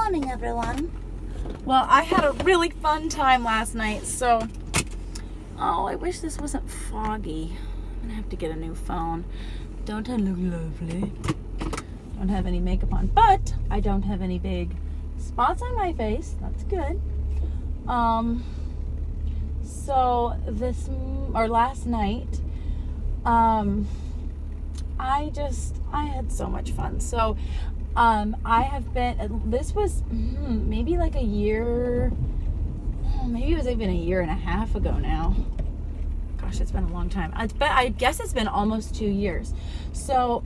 morning, everyone. Well, I had a really fun time last night, so... Oh, I wish this wasn't foggy. I'm gonna have to get a new phone. Don't I look lovely? Don't have any makeup on, but I don't have any big spots on my face. That's good. So last night, I had so much fun. So, I have been, this was maybe like a year, maybe it was even a year and a half ago now. Gosh, it's been a long time. I guess it's been almost 2 years. So,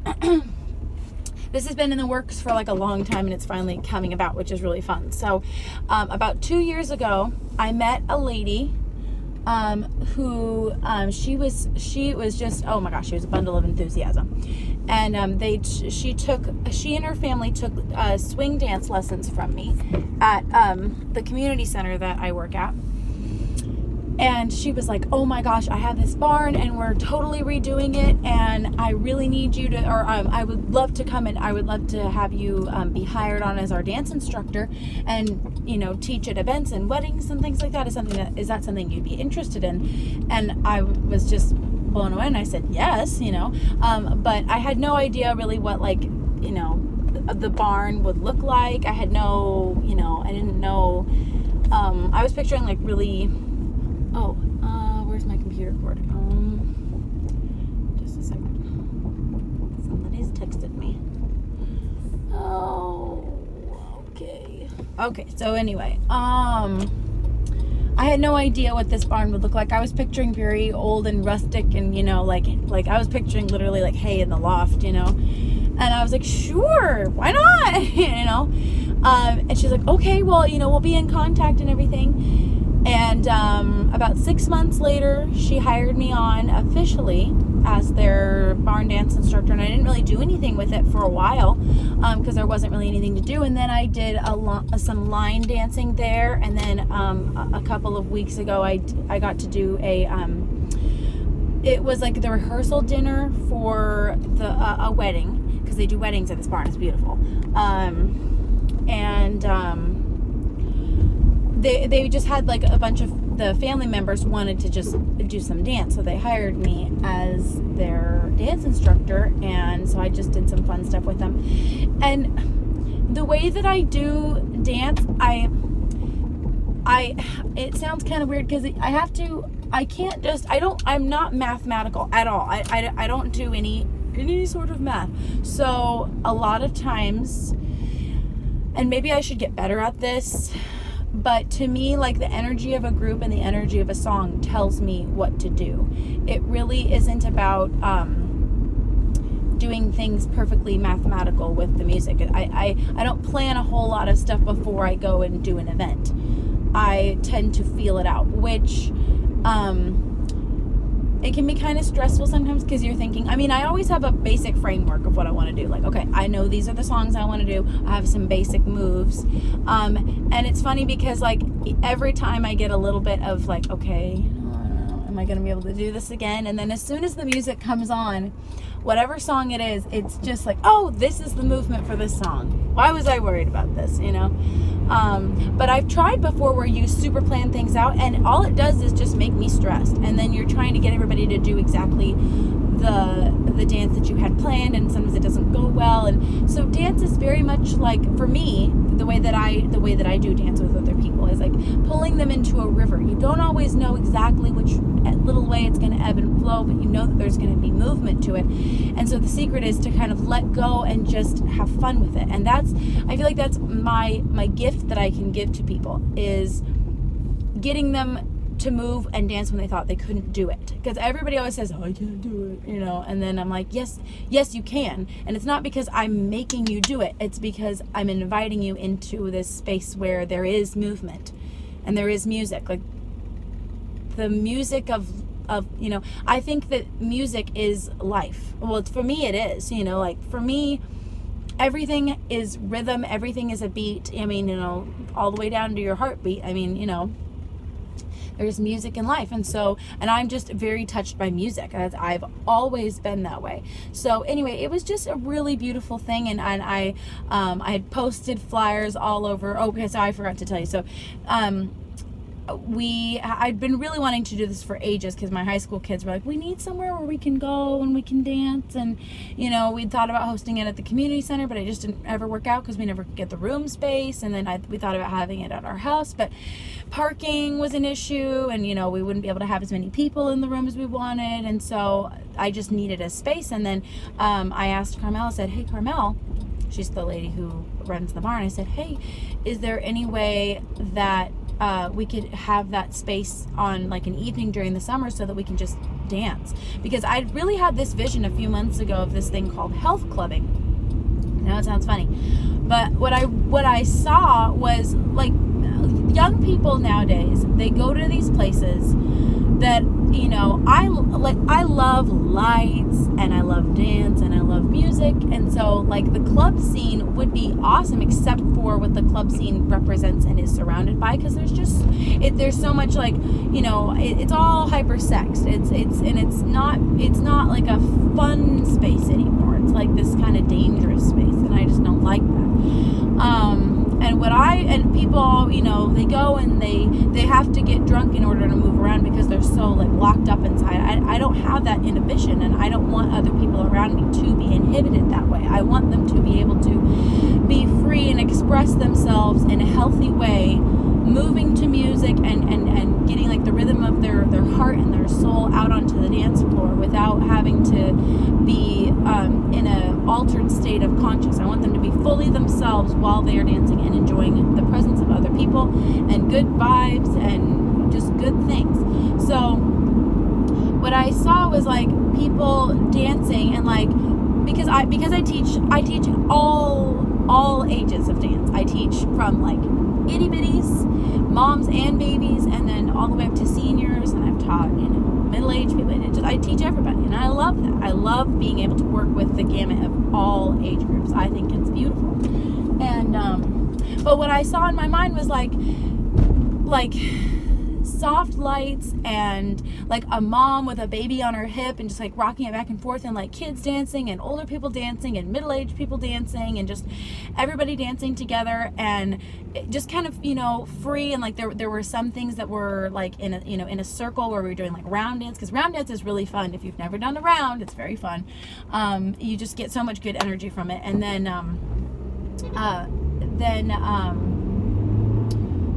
this has been in the works for like a long time, and it's finally coming about, which is really fun. So, about 2 years ago, I met a lady who she was just, oh my gosh, she was a bundle of enthusiasm. And she and her family took swing dance lessons from me at the community center that I work at. And she was like, oh my gosh, I have this barn and we're totally redoing it, and I really need you to, or I would love to come and I would love to have you be hired on as our dance instructor and, you know, teach at events and weddings and things like that. Is that something you'd be interested in? And I was just blown away, and I said yes, you know, but I had no idea really what, like, you know, the barn would look like. I had no, you know, I didn't know, I was picturing like really, where's my computer cord? Just a second. Somebody's texted me. Oh, okay. Okay, so anyway, I had no idea what this barn would look like. I was picturing very old and rustic, and, you know, like I was picturing literally like hay in the loft, you know. And I was like, sure, why not? You know. And she's like, okay, well, you know, we'll be in contact and everything. And about 6 months later, she hired me on officially as their barn dance instructor, and I didn't really do anything with it for a while because there wasn't really anything to do. And then I did some line dancing there, and then a couple of weeks ago, I got to do it was like the rehearsal dinner for a wedding, because they do weddings at this barn. It's beautiful. They just had like a bunch of the family members wanted to just do some dance, so they hired me as their dance instructor, and so I just did some fun stuff with them. And the way that I do dance, it sounds kind of weird because I'm not mathematical at all. I don't do any sort of math. So a lot of times, and maybe I should get better at this, but to me, like, the energy of a group and the energy of a song tells me what to do. It really isn't about doing things perfectly mathematical with the music. I don't plan a whole lot of stuff before I go and do an event. I tend to feel it out, which it can be kind of stressful sometimes because you're thinking, I mean, I always have a basic framework of what I want to do. Like, okay, I know these are the songs I want to do. I have some basic moves. And it's funny because, like, every time I get a little bit of like, okay, am I going to be able to do this again? And then as soon as the music comes on, whatever song it is, it's just like, oh, this is the movement for this song. Why was I worried about this, you know? But I've tried before where you super plan things out, and all it does is just make me stressed. And then you're trying to get everybody to do exactly the dance that you had planned, and sometimes it doesn't go well. And so dance is very much like, for me, the way that I do dance with other people is like pulling them into a river. You don't always know exactly which little way it's going to ebb and flow, but you know that there's going to be movement to it. And so the secret is to kind of let go and just have fun with it. And I feel like that's my gift that I can give to people, is getting them to move and dance when they thought they couldn't do it. Because everybody always says, oh, I can't do it, you know. And then I'm like, yes, you can. And it's not because I'm making you do it. It's because I'm inviting you into this space where there is movement and there is music. Like, the music of you know, I think that music is life. Well, for me it is, you know, like, for me, everything is rhythm, everything is a beat. I mean, you know, all the way down to your heartbeat. I mean, you know, there's music in life. And so, and I'm just very touched by music, as I've always been that way. So anyway, it was just a really beautiful thing. And I had posted flyers all over. Oh, okay, so I forgot to tell you. So I'd been really wanting to do this for ages, because my high school kids were like, we need somewhere where we can go and we can dance. And we'd thought about hosting it at the community center, but it just didn't ever work out because we never could get the room space. And then we thought about having it at our house, but parking was an issue, and we wouldn't be able to have as many people in the room as we wanted. And so I just needed a space. And then I asked Carmel, I said, hey Carmel, she's the lady who runs the barn, I said, hey, is there any way that we could have that space on like an evening during the summer so that we can just dance? Because I really had this vision a few months ago of this thing called health clubbing. Now it sounds funny, but what I saw was like young people nowadays, they go to these places that I love lights, and I love dance, and I love music. And so like the club scene would be awesome, except for what the club scene represents and is surrounded by, because there's so much like it's all hyper sexed. It's not like a fun space anymore. It's like this kind of dangerous space, and I just don't like that. And people, they go and they have to get drunk in order to move around because they're so like locked up inside. I don't have that inhibition, and I don't want other people around me to be inhibited that way. I want them to be able to be free and express themselves in a healthy way, moving to music and getting like the rhythm of their heart and their soul out onto the dance floor without having to be in an altered state of conscious. I want them to be fully themselves while they are dancing and enjoying the presence of other people and good vibes and just good things. So what I saw was like people dancing, and like because I teach all ages of dance. I teach from like itty bitties, moms and babies, and then all the way up to seniors. And I've taught middle-aged people. I teach everybody, and I love that. I love being able to work with the gamut of all age groups. I think it's beautiful. And but what I saw in my mind was like soft lights, and like a mom with a baby on her hip and just like rocking it back and forth, and like kids dancing and older people dancing and middle-aged people dancing, and just everybody dancing together, and just kind of free. And like there were some things that were like in a circle where we were doing like round dance, because round dance is really fun. If you've never done a round, it's very fun. You just get so much good energy from it. And then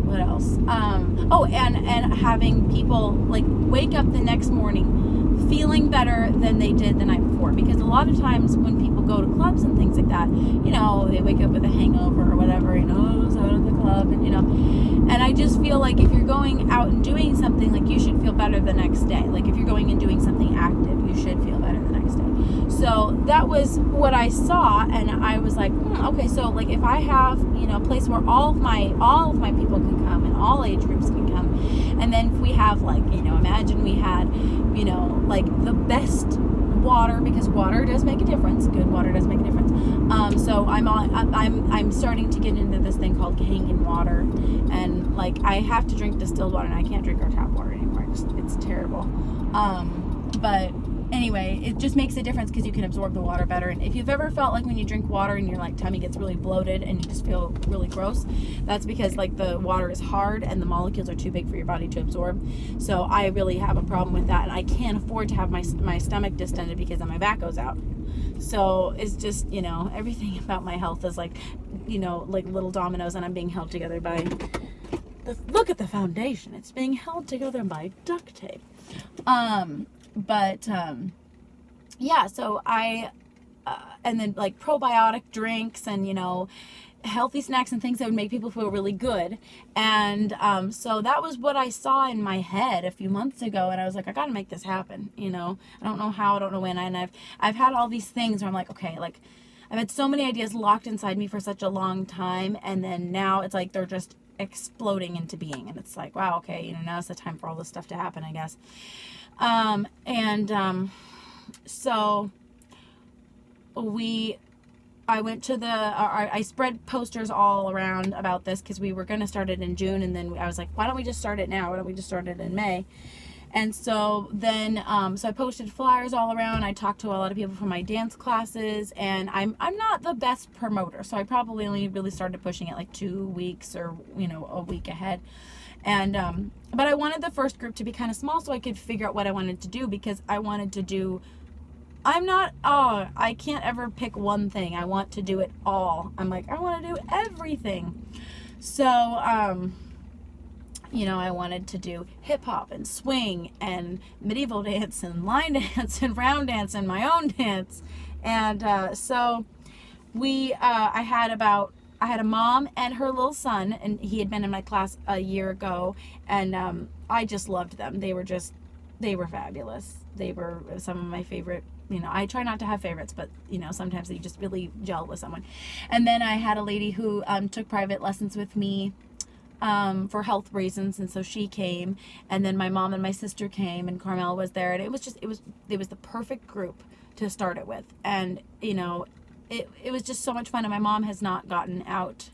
what else? And having people like wake up the next morning feeling better than they did the night before. Because a lot of times when people go to clubs and things like that, they wake up with a hangover or whatever, I was out at the club, and I just feel like if you're going out and doing something, like you should feel better the next day. Like if you're going and doing something active, you should feel better the next day. So that was what I saw, and I was like, okay, so like if I have a place where all of my people can come and all age groups can come, and then if we have like imagine we had like the best water, because water does make a difference. Good water does make a difference. So I'm starting to get into this thing called Kangen water, and like I have to drink distilled water, and I can't drink our tap water anymore. It's terrible. But anyway, it just makes a difference because you can absorb the water better. And if you've ever felt like when you drink water and your like tummy gets really bloated and you just feel really gross, that's because like the water is hard and the molecules are too big for your body to absorb. So I really have a problem with that, and I can't afford to have my stomach distended because then my back goes out. So it's just everything about my health is like like little dominoes, and I'm being held together by look at the foundation. It's being held together by duct tape. Yeah, so I, and then like probiotic drinks and, healthy snacks and things that would make people feel really good. And, so that was what I saw in my head a few months ago. And I was like, I gotta make this happen. I don't know how, I don't know when. And I've had all these things where I'm like, okay, like I've had so many ideas locked inside me for such a long time. And then now it's like, they're just exploding into being. And it's like, wow, okay, now's the time for all this stuff to happen, I guess. So I went to I spread posters all around about this because we were going to start it in June, and then I was like, why don't we just start it now? Why don't we just start it in May? And so then, so I posted flyers all around. I talked to a lot of people from my dance classes, and I'm not the best promoter, so I probably only really started pushing it like 2 weeks or, you know, a week ahead. And, but I wanted the first group to be kind of small so I could figure out what I wanted to do, because I wanted to do, I can't ever pick one thing. I want to do it all. I'm like, I want to do everything. So, you know, I wanted to do hip hop and swing and medieval dance and line dance and round dance and my own dance. And, so I had a mom and her little son, and he had been in my class a year ago, and I just loved them. They were fabulous. They were some of my favorite. You know, I try not to have favorites, but, you know, sometimes you just really gel with someone. And then I had a lady who took private lessons with me for health reasons, and so she came. And then my mom and my sister came, and Carmel was there, and it was the perfect group to start it with. And, you know, it was just so much fun. And my mom has not gotten out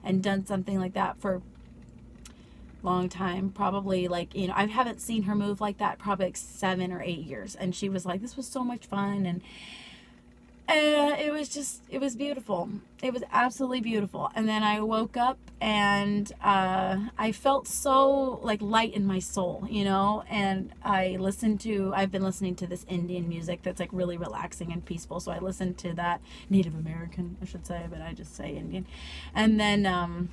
and done something like that for long time, probably, like, you know, I haven't seen her move like that probably like 7 or 8 years, and she was like, this was so much fun. And it was beautiful. It was absolutely beautiful. And then I woke up, and I felt so like light in my soul, you know. And I've been listening to this Indian music that's like really relaxing and peaceful, so I listened to that. Native American, I should say, but I just say Indian. And then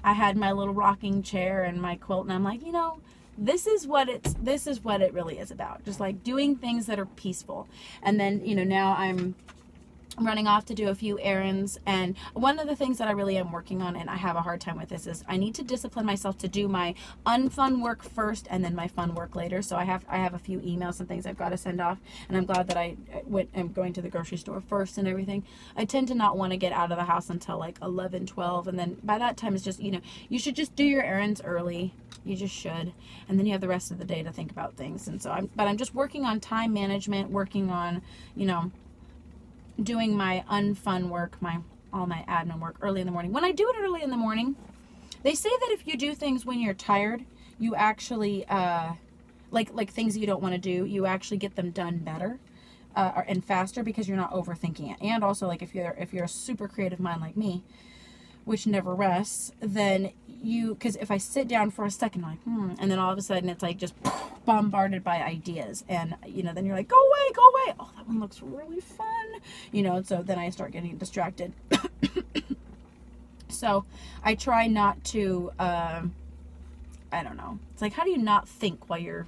I had my little rocking chair and my quilt, and I'm like, you know, this is what it really is about. Just like doing things that are peaceful. And then, you know, now I'm running off to do a few errands, and one of the things that I really am working on, and I have a hard time with this, is I need to discipline myself to do my unfun work first and then my fun work later. So I have a few emails and things I've got to send off, and I'm glad that I'm going to the grocery store first and everything. I tend to not want to get out of the house until like 11, 12, and then by that time it's just, you know, you should just do your errands early. You just should, and then you have the rest of the day to think about things. And so I'm just working on time management, working on, you know, doing my unfun work, all my admin work early in the morning. When I do it early in the morning, they say that if you do things when you're tired, you actually like things that you don't want to do, you actually get them done better and faster, because you're not overthinking it. And also, like, if you're a super creative mind like me, which never rests, then because if I sit down for a second, I'm like, and then all of a sudden it's like just bombarded by ideas, and, you know, then you're like, go away, oh, that one looks really fun, you know. So then I start getting distracted. So I try not to, I don't know, it's like, how do you not think while you're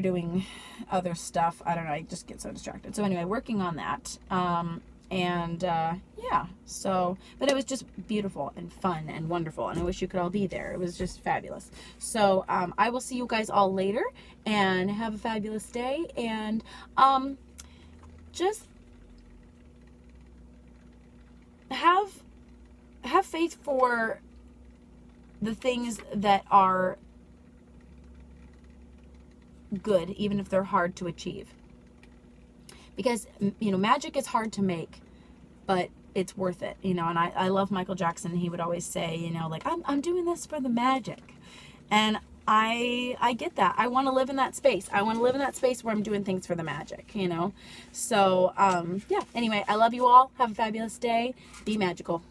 doing other stuff? I don't know, I just get so distracted. So anyway, working on that. Yeah, so, but it was just beautiful and fun and wonderful, and I wish you could all be there. It was just fabulous. So I will see you guys all later, and have a fabulous day, and just have faith for the things that are good, even if they're hard to achieve. Because, you know, magic is hard to make, but it's worth it, you know. And I love Michael Jackson. He would always say, you know, like, I'm doing this for the magic. And I get that. I want to live in that space. I want to live in that space where I'm doing things for the magic, you know. So, yeah. Anyway, I love you all. Have a fabulous day. Be magical.